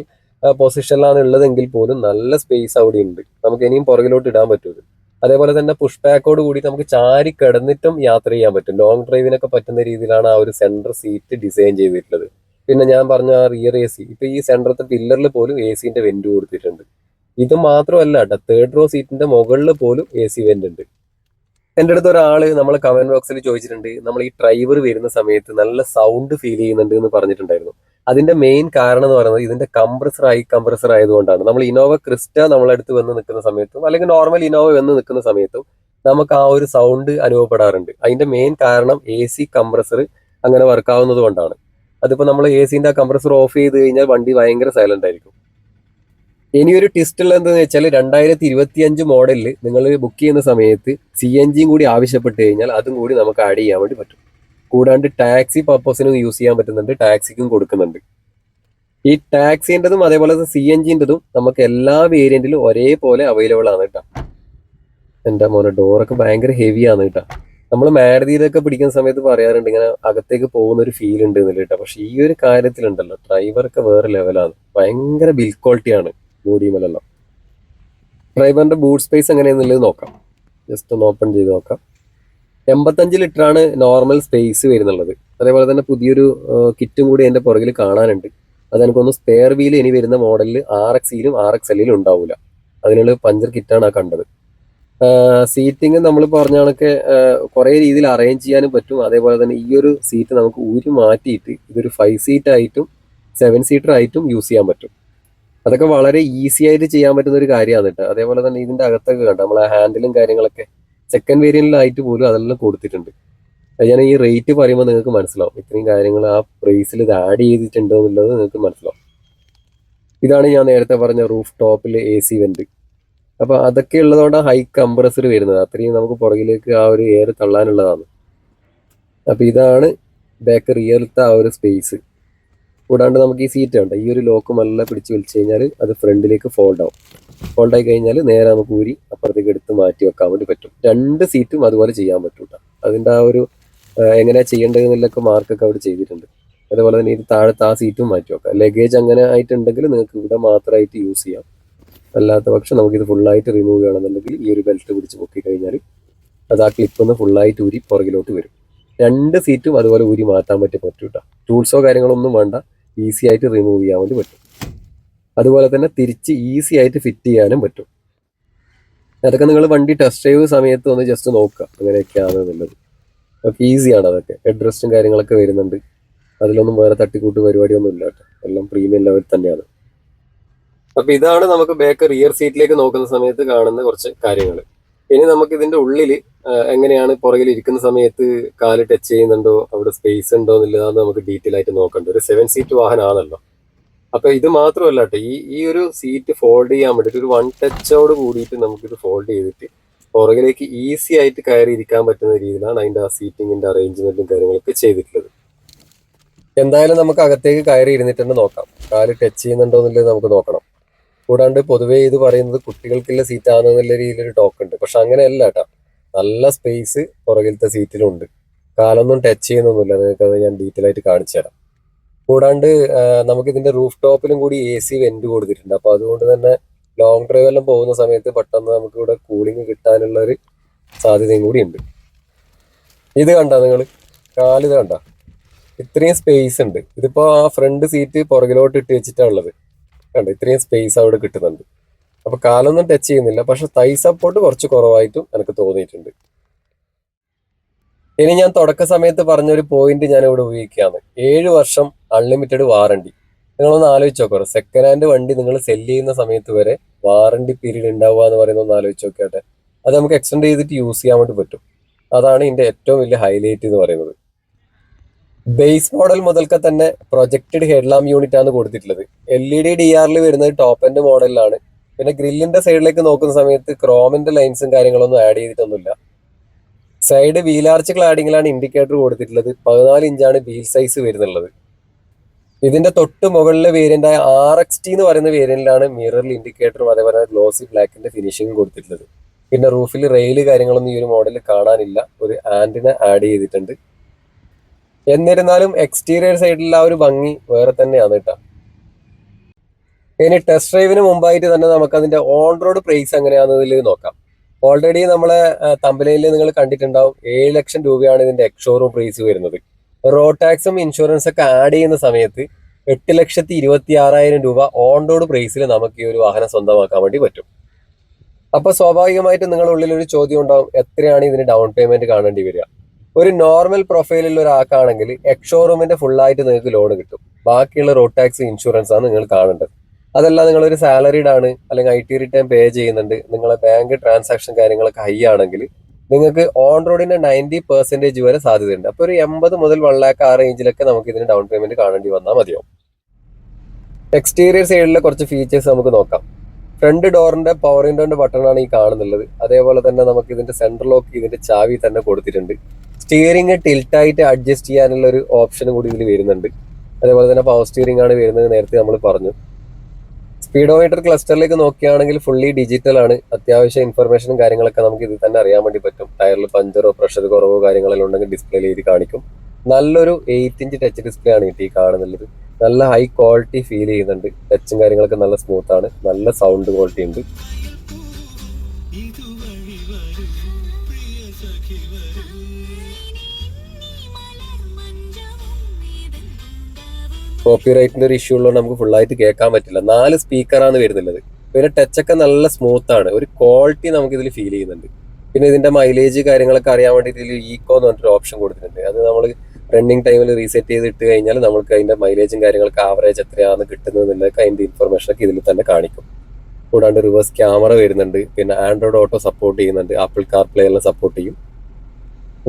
പൊസിഷനിലാണ് ഉള്ളതെങ്കിൽ പോലും നല്ല സ്പേസ് അവിടെ ഉണ്ട്. നമുക്ക് ഇനിയും പുറകിലോട്ട് ഇടാൻ പറ്റും. അതേപോലെ തന്നെ പുഷ് ബാക്കോട് കൂടി നമുക്ക് ചാരി കിടന്നിട്ടും യാത്ര ചെയ്യാൻ പറ്റും. ലോങ് ഡ്രൈവിനൊക്കെ പറ്റുന്ന രീതിയിലാണ് ആ ഒരു സെൻട്രൽ സീറ്റ് ഡിസൈൻ ചെയ്തിട്ടുള്ളത്. പിന്നെ ഞാൻ പറഞ്ഞ റിയർ എ സി, ഇപ്പൊ ഈ സെൻട്രത്തെ പില്ലറിൽ പോലും എ സിന്റെ വെന്റ് കൊടുത്തിട്ടുണ്ട്. ഇത് മാത്രമല്ല കേട്ടോ, തേർഡ് റോ സീറ്റിന്റെ മുകളിൽ പോലും എ സി വെന്റ് ഉണ്ട്. എൻ്റെ അടുത്ത് ഒരാള് നമ്മളെ കമന്റ് ബോക്സിൽ ചോദിച്ചിട്ടുണ്ട്, നമ്മൾ ഈ ഡ്രൈവർ വരുന്ന സമയത്ത് നല്ല സൗണ്ട് ഫീൽ ചെയ്യുന്നുണ്ട് എന്ന് പറഞ്ഞിട്ടുണ്ടായിരുന്നു. അതിന്റെ മെയിൻ കാരണം എന്ന് പറയുന്നത് ഇതിന്റെ കംപ്രസർ ആയതുകൊണ്ടാണ്. നമ്മൾ ഇനോവ ക്രിസ്റ്റ നമ്മളടുത്ത് വന്ന് നിൽക്കുന്ന സമയത്തും അല്ലെങ്കിൽ നോർമൽ ഇനോവ വന്ന് നിൽക്കുന്ന സമയത്തും നമുക്ക് ആ ഒരു സൗണ്ട് അനുഭവപ്പെടാറുണ്ട്. അതിന്റെ മെയിൻ കാരണം എ സി കംപ്രസർ അങ്ങനെ വർക്കാവുന്നത് കൊണ്ടാണ്. അതിപ്പോ നമ്മൾ എ സിന്റെ ആ കംപ്രസർ ഓഫ് ചെയ്ത് കഴിഞ്ഞാൽ വണ്ടി ഭയങ്കര സൈലന്റ് ആയിരിക്കും. ഇനിയൊരു ട്വിസ്റ്റ് ഉള്ളത് എന്താണെന്ന് വെച്ചാൽ 2025 മോഡലിൽ നിങ്ങൾ ബുക്ക് ചെയ്യുന്ന സമയത്ത് CNGയും കൂടി ആവശ്യപ്പെട്ട് കഴിഞ്ഞാൽ അതും കൂടി നമുക്ക് ആഡ് ചെയ്യാൻ വേണ്ടി പറ്റും. കൂടാണ്ട് ടാക്സി പർപ്പസിനും യൂസ് ചെയ്യാൻ പറ്റുന്നുണ്ട്, ടാക്സിക്കും കൊടുക്കുന്നുണ്ട്. ഈ ടാക്സിൻ്റെതും അതേപോലെ CNGൻ്റെതും നമുക്ക് എല്ലാ വേരിയന്റിലും ഒരേപോലെ അവൈലബിൾ ആണ് കേട്ടോ. എൻ്റെ മോനെ ഡോറൊക്കെ ഭയങ്കര ഹെവിയാണ് കേട്ടോ. നമ്മൾ മാരുതിയിലൊക്കെ പിടിക്കുന്ന സമയത്ത് പറയാറുണ്ട് ഇങ്ങനെ അകത്തേക്ക് പോകുന്ന ഒരു ഫീൽ ഉണ്ട് എന്നില്ല കേട്ടോ. പക്ഷെ ഈ ഒരു കാര്യത്തിലുണ്ടല്ലോ, ഡ്രൈവറൊക്കെ വേറെ ലെവലാണ്. ഭയങ്കര ബിൽഡ് ക്വാളിറ്റിയാണ് ബോഡിയുമെല്ലാം. ഡ്രൈവറിന്റെ ബൂട്ട് സ്പേസ് എങ്ങനെയാണെന്നുള്ളത് നോക്കാം. ജസ്റ്റ് ഒന്ന് ഓപ്പൺ ചെയ്ത് നോക്കാം. 85 ലിറ്ററാണ് നോർമൽ സ്പേസ് വരുന്നുള്ളത്. അതേപോലെ തന്നെ പുതിയൊരു കിറ്റും കൂടി എൻ്റെ പുറകിൽ കാണാനുണ്ട്. അതെനിക്കൊന്ന് സ്പെയർ വീൽ ഇനി വരുന്ന മോഡലിൽ RXയിലും RXLയിലും ഉണ്ടാവില്ല. അതിനുള്ള പഞ്ചർ കിറ്റാണ് ആ കണ്ടത്. സീറ്റിംഗ് നമ്മൾ പറഞ്ഞ കണക്ക് കുറേ രീതിയിൽ അറേഞ്ച് ചെയ്യാനും പറ്റും. അതേപോലെ തന്നെ ഈ ഒരു സീറ്റ് നമുക്ക് ഊരി മാറ്റിയിട്ട് ഇതൊരു 5 സീറ്റ് ആയിട്ടും 7 സീറ്റർ ആയിട്ടും യൂസ് ചെയ്യാൻ പറ്റും. അതൊക്കെ വളരെ ഈസി ആയിട്ട് ചെയ്യാൻ പറ്റുന്ന ഒരു കാര്യമാണ് കേട്ടോ. അതേപോലെ തന്നെ ഇതിന്റെ അകത്തൊക്കെ കണ്ടോ നമ്മളെ ഹാൻഡിലും കാര്യങ്ങളൊക്കെ സെക്കൻഡ് വേരിയന്റിലായിട്ട് പോലും അതെല്ലാം കൊടുത്തിട്ടുണ്ട്. അത് ഞാൻ ഈ റേറ്റ് പറയുമ്പോൾ നിങ്ങൾക്ക് മനസ്സിലാവും ഇത്രയും കാര്യങ്ങൾ ആ പ്രൈസിൽ ഇത് ആഡ് ചെയ്തിട്ടുണ്ടോ എന്നുള്ളത് നിങ്ങൾക്ക് മനസ്സിലാവും. ഇതാണ് ഞാൻ നേരത്തെ പറഞ്ഞ റൂഫ് ടോപ്പിൽ AC വെന്റ്. അപ്പൊ അതൊക്കെ ഉള്ളതുകൊണ്ട് ഹൈ കംപ്രസർ വരുന്നത്, അത്രയും നമുക്ക് പുറകിലേക്ക് ആ ഒരു എയർ തള്ളാനുള്ളതാണ്. അപ്പൊ ഇതാണ് ബാക്ക് റിയറിലത്തെ ആ ഒരു സ്പേസ്. കൂടാണ്ട് നമുക്ക് ഈ സീറ്റ് ഉണ്ട്, ഈ ഒരു ലോക്ക് നല്ല പിടിച്ച് വലിച്ചു കഴിഞ്ഞാൽ അത് ഫ്രണ്ടിലേക്ക് ഫോൾഡ് ആവും. ഫോൾഡ് ആയി കഴിഞ്ഞാൽ നേരെ നമുക്ക് ഊരി അപ്പുറത്തേക്ക് എടുത്ത് മാറ്റി വെക്കാൻ വേണ്ടി പറ്റും. 2 സീറ്റും അതുപോലെ ചെയ്യാൻ പറ്റും. അതിന്റെ ആ ഒരു എങ്ങനെയാ ചെയ്യേണ്ടതെന്നുള്ളൊക്കെ മാർക്കൊക്കെ അവിടെ ചെയ്തിട്ടുണ്ട്. അതേപോലെ തന്നെ ഇത് താഴത്തെ ആ സീറ്റും മാറ്റി വെക്കാം. ലഗേജ് അങ്ങനെ ആയിട്ടുണ്ടെങ്കിൽ നിങ്ങൾക്ക് ഇവിടെ മാത്രമായിട്ട് യൂസ് ചെയ്യാം. അല്ലാത്ത പക്ഷം നമുക്കിത് ഫുള്ളായിട്ട് റിമൂവ് ചെയ്യണമെന്നുണ്ടെങ്കിൽ ഈ ഒരു ബെൽറ്റ് പിടിച്ച് പൊക്കി കഴിഞ്ഞാൽ അത് ആ ക്ലിപ്പ് ഒന്ന് ഫുള്ളായിട്ട് ഊരി പുറകിലോട്ട് വരും. 2 സീറ്റും അതുപോലെ ഊരി മാറ്റാൻ പറ്റും കേട്ടോ. ടൂൾസോ കാര്യങ്ങളൊന്നും വേണ്ട, ഈസി ആയിട്ട് റിമൂവ് ചെയ്യാൻ വേണ്ടി പറ്റും. അതുപോലെ തന്നെ തിരിച്ച് ഈസി ആയിട്ട് ഫിറ്റ് ചെയ്യാനും പറ്റും. അതൊക്കെ നിങ്ങൾ വണ്ടി ടെസ്റ്റ് ഡ്രൈവ് സമയത്ത് ഒന്ന് ജസ്റ്റ് നോക്കുക അങ്ങനെയൊക്കെയാണ് എന്നുള്ളത്. ഒക്കെ ഈസിയാണ്. അതൊക്കെ ഹെഡ് റെസ്റ്റും കാര്യങ്ങളൊക്കെ വരുന്നുണ്ട്. അതിലൊന്നും വേറെ തട്ടിക്കൂട്ട് പരിപാടിയൊന്നും ഇല്ല കേട്ടോ. എല്ലാം പ്രീമിയം ലെവൽ തന്നെയാണ്. അപ്പൊ ഇതാണ് നമുക്ക് ബാക്ക് റിയർ സീറ്റിലേക്ക് നോക്കുന്ന സമയത്ത് കാണുന്ന കുറച്ച് കാര്യങ്ങൾ. ഇനി നമുക്ക് ഇതിന്റെ ഉള്ളില് എങ്ങനെയാണ് പുറകിൽ ഇരിക്കുന്ന സമയത്ത് കാല് ടച്ച് ചെയ്യുന്നുണ്ടോ, അവിടെ സ്പേസ് ഉണ്ടോ എന്നുള്ളതാണ് നമുക്ക് ഡീറ്റെയിൽ ആയിട്ട് നോക്കേണ്ടത്. ഒരു 7 സീറ്റ് വാഹനമാണല്ലോ. അപ്പൊ ഇത് മാത്രമല്ല കേട്ടോ, ഈ ഒരു സീറ്റ് ഫോൾഡ് ചെയ്യാൻ വേണ്ടിയിട്ട് ഒരു 1 ടച്ചോട് കൂടിയിട്ട് നമുക്കിത് ഫോൾഡ് ചെയ്തിട്ട് പുറകിലേക്ക് ഈസി ആയിട്ട് കയറി ഇരിക്കാൻ പറ്റുന്ന രീതിയിലാണ് അതിന്റെ ആ സീറ്റിങ്ങിന്റെ അറേഞ്ച്മെന്റും കാര്യങ്ങളൊക്കെ ചെയ്തിട്ടുള്ളത്. എന്തായാലും നമുക്ക് അകത്തേക്ക് കയറി ഇരുന്നിട്ട് തന്നെ നോക്കാം, കാല് ടച്ച് ചെയ്യുന്നുണ്ടോ എന്നുള്ളത് നമുക്ക് നോക്കണം. കൂടാണ്ട് പൊതുവേ ഇത് പറയുന്നത് കുട്ടികൾക്കുള്ള സീറ്റാണെന്നുള്ള രീതിയിലൊരു ടോക്ക് ഉണ്ട്. പക്ഷെ അങ്ങനെയല്ല കേട്ടോ, നല്ല സ്പേസ് പുറകിലത്തെ സീറ്റിലുണ്ട്. കാലൊന്നും ടച്ച് ചെയ്യുന്നൊന്നുമില്ല. നിങ്ങൾക്ക് അത് ഞാൻ ഡീറ്റെയിൽ ആയിട്ട് കാണിച്ചു തരാം. കൂടാണ്ട് നമുക്ക് ഇതിന്റെ റൂഫ് ടോപ്പിലും കൂടി AC വെന്റ് കൊടുത്തിട്ടുണ്ട്. അപ്പൊ അതുകൊണ്ട് തന്നെ ലോങ് ഡ്രൈവ് എല്ലാം പോകുന്ന സമയത്ത് പെട്ടെന്ന് നമുക്ക് ഇവിടെ കൂളിംഗ് കിട്ടാനുള്ള ഒരു സാധ്യതയും കൂടി ഉണ്ട്. ഇത് കണ്ട നിങ്ങൾ, കാലിത് കണ്ട, ഇത്രയും സ്പേസ് ഉണ്ട്. ഇതിപ്പോ ആ ഫ്രണ്ട് സീറ്റ് പുറകിലോട്ട് ഇട്ട് വെച്ചിട്ടാണ് ഉള്ളത്. കണ്ട, ഇത്രയും സ്പേസ് അവിടെ കിട്ടുന്നുണ്ട്. അപ്പൊ കാലൊന്നും ടച്ച് ചെയ്യുന്നില്ല, പക്ഷെ തൈ സപ്പോർട്ട് കുറച്ച് കുറവായിട്ടും എനിക്ക് തോന്നിയിട്ടുണ്ട്. ഇനി ഞാൻ തുടക്ക സമയത്ത് പറഞ്ഞൊരു പോയിന്റ് ഞാൻ ഇവിടെ ഉപയോഗിക്കുകയാണ്. 7 വർഷം അൺലിമിറ്റഡ് വാറണ്ടി. നിങ്ങളൊന്ന് ആലോചിച്ച് നോക്കോ, സെക്കൻഡ് ഹാൻഡ് വണ്ടി നിങ്ങൾ സെല് ചെയ്യുന്ന സമയത്ത് വരെ വാറണ്ടി പീരീഡ് ഉണ്ടാവുക എന്ന് പറയുന്നത് ഒന്ന് ആലോചിച്ച് നോക്കിയാട്ടെ. അത് നമുക്ക് എക്സ്റ്റെൻഡ് ചെയ്തിട്ട് യൂസ് ചെയ്യാൻ വേണ്ടി പറ്റും. അതാണ് ഇതിന്റെ ഏറ്റവും വലിയ ഹൈലൈറ്റ് എന്ന് പറയുന്നത്. ബേസ് മോഡൽ മുതൽക്കെ തന്നെ പ്രൊജക്റ്റഡ് ഹെഡ്ലാമ്പ് യൂണിറ്റ് ആണ് കൊടുത്തിട്ടുള്ളത്. LED DRL വരുന്നത് ടോപ്പ് എൻഡ് മോഡലിലാണ്. പിന്നെ ഗ്രില്ലിന്റെ സൈഡിലേക്ക് നോക്കുന്ന സമയത്ത് ക്രോമിന്റെ ലൈൻസും കാര്യങ്ങളൊന്നും ആഡ് ചെയ്തിട്ടൊന്നുമില്ല. സൈഡ് വീലാർച്ച് ക്ലാഡിങ്ങിലാണ് ഇൻഡിക്കേറ്റർ കൊടുത്തിട്ടുള്ളത്. 14 ഇഞ്ചാണ് വീൽ സൈസ് വരുന്നുള്ളത്. ഇതിന്റെ തൊട്ട് മുകളിലെ വേരിയന്റ് ആയ RXT എന്ന് പറയുന്ന വേരിയന്റിലാണ് മിററിൽ ഇൻഡിക്കേറ്ററും അതേപോലെ ഗ്ലോസി ബ്ലാക്കിന്റെ ഫിനിഷിംഗ് കൊടുത്തിട്ടുള്ളത്. പിന്നെ റൂഫിൽ റെയിൽ കാര്യങ്ങളൊന്നും ഈ ഒരു മോഡലിൽ കാണാനില്ല. ഒരു ആന്റിന ആഡ് ചെയ്തിട്ടുണ്ട്. എന്നിരുന്നാലും എക്സ്റ്റീരിയർ സൈഡിലുള്ള ആ ഒരു ഭംഗി വേറെ തന്നെയാണ് കേട്ടോ. ഇനി ടെസ്റ്റ് ഡ്രൈവിന് മുമ്പായിട്ട് തന്നെ നമുക്ക് അതിന്റെ ഓൺ റോഡ് പ്രൈസ് എങ്ങനെയാണെന്നതിൽ നോക്കാം. ഓൾറെഡി നമ്മളെ തമ്പലയിൽ നിങ്ങൾ കണ്ടിട്ടുണ്ടാവും, 7 ലക്ഷം രൂപയാണ് ഇതിന്റെ എക്സ്ഷോറൂം പ്രൈസ് വരുന്നത്. റോഡ് ടാക്സും ഇൻഷുറൻസ് ഒക്കെ ആഡ് ചെയ്യുന്ന സമയത്ത് 8,26,000 രൂപ ഓൺ റോഡ് പ്രൈസിൽ നമുക്ക് ഈ ഒരു വാഹനം സ്വന്തമാക്കാൻ വേണ്ടി പറ്റും. അപ്പൊ സ്വാഭാവികമായിട്ടും നിങ്ങളുടെ ഉള്ളിൽ ഒരു ചോദ്യം ഉണ്ടാവും, എത്രയാണ് ഇതിന് ഡൗൺ പേയ്മെന്റ് കാണേണ്ടി വരിക? ഒരു നോർമൽ പ്രൊഫൈലിൽ ഒരാൾക്കാണെങ്കിൽ എക്സ്ഷോറൂമിന്റെ ഫുള്ളായിട്ട് നിങ്ങൾക്ക് ലോൺ കിട്ടും. ബാക്കിയുള്ള റോഡ് ടാക്സ് ഇൻഷുറൻസ് ആണ് നിങ്ങൾ കാണേണ്ടത്. അതല്ല നിങ്ങളൊരു സാലറീഡ് ആണ്, അല്ലെങ്കിൽ IT റിട്ടേൺ പേ ചെയ്യുന്നുണ്ട്, നിങ്ങളെ ബാങ്ക് ട്രാൻസാക്ഷൻ കാര്യങ്ങളൊക്കെ ഹൈ ആണെങ്കിൽ നിങ്ങൾക്ക് ഓൺ റോഡിന്റെ 90% വരെ സാധ്യതയുണ്ട്. അപ്പൊ ഒരു 80 മുതൽ 1 lakh ആ റേഞ്ചിലൊക്കെ നമുക്ക് ഇതിന് ഡൗൺ പേയ്മെന്റ് കാണേണ്ടി വന്നാൽ മതിയാവും. എക്സ്റ്റീരിയർ സൈഡിലെ കുറച്ച് ഫീച്ചേഴ്സ് നമുക്ക് നോക്കാം. ഫ്രണ്ട് ഡോറിന്റെ പവർ വിൻഡോന്റെ ബട്ടണാണ് ഈ കാണുന്നുള്ളത്. അതേപോലെ തന്നെ നമുക്ക് ഇതിന്റെ സെൻട്രൽ ലോക്ക് ഇതിന്റെ ചാവി തന്നെ കൊടുത്തിട്ടുണ്ട്. സ്റ്റിയറിംഗ് ടിൽറ്റായിട്ട് അഡ്ജസ്റ്റ് ചെയ്യാനുള്ള ഒരു ഓപ്ഷനും കൂടി ഇതിൽ വരുന്നുണ്ട്. അതേപോലെ തന്നെ പവർ സ്റ്റിയറിംഗ് ആണ് വരുന്നത്, നേരത്തെ നമ്മൾ പറഞ്ഞു. സ്പീഡോമീറ്റർ ക്ലസ്റ്ററിലേക്ക് നോക്കുകയാണെങ്കിൽ ഫുള്ളി ഡിജിറ്റൽ ആണ്. അത്യാവശ്യം ഇൻഫർമേഷനും കാര്യങ്ങളൊക്കെ നമുക്ക് ഇതിൽ തന്നെ അറിയാൻ വേണ്ടി പറ്റും. ടയറിൽ പഞ്ചറോ പ്രഷർ കുറവോ കാര്യങ്ങളെല്ലാം ഉണ്ടെങ്കിൽ ഡിസ്പ്ലേയിൽ ഇത് കാണിക്കും. നല്ലൊരു 8 ഇഞ്ച് ടച്ച് ഡിസ്പ്ലേ ആണ് ഈ കാണുന്നുള്ളത്. നല്ല ഹൈ ക്വാളിറ്റി ഫീൽ ചെയ്യുന്നുണ്ട്. ടച്ചും കാര്യങ്ങളൊക്കെ നല്ല സ്മൂത്ത് ആണ്. നല്ല സൗണ്ട് ക്വാളിറ്റി ഉണ്ട്. കോപ്പിറൈറ്റിന്റെ ഒരു ഇഷ്യൂ ഉള്ളതുകൊണ്ട് നമുക്ക് ഫുള്ളായിട്ട് കേൾക്കാൻ പറ്റില്ല. 4 സ്പീക്കറാണ് വരുന്നുള്ളത്. പിന്നെ ടച്ചൊക്കെ നല്ല സ്മൂത്ത് ആണ്. ഒരു ക്വാളിറ്റി നമുക്ക് ഇതിൽ ഫീൽ ചെയ്യുന്നുണ്ട്. പിന്നെ ഇതിന്റെ മൈലേജ് കാര്യങ്ങളൊക്കെ അറിയാൻ വേണ്ടിയിട്ട് ഇതിൽ ഈക്കോ എന്ന് പറഞ്ഞൊരു ഓപ്ഷൻ കൊടുത്തിട്ടുണ്ട്. അത് നമ്മൾ റണ്ണിങ് ടൈമിൽ റീസെറ്റ് ചെയ്ത് ഇട്ട് കഴിഞ്ഞാൽ നമുക്ക് അതിന്റെ മൈലേജും കാര്യങ്ങളൊക്കെ ആവറേജ് എത്രയാണ് കിട്ടുന്നതെന്നുള്ളതൊക്കെ അതിന്റെ ഇൻഫർമേഷനൊക്കെ ഇതിൽ തന്നെ കാണിക്കും. കൂടാണ്ട് റിവേഴ്സ് ക്യാമറ വരുന്നുണ്ട്. പിന്നെ ആൻഡ്രോയിഡ് ഓട്ടോ സപ്പോർട്ട് ചെയ്യുന്നുണ്ട്. ആപ്പിൾ കാർപ്ലേ എല്ലാം സപ്പോർട്ട് ചെയ്യും.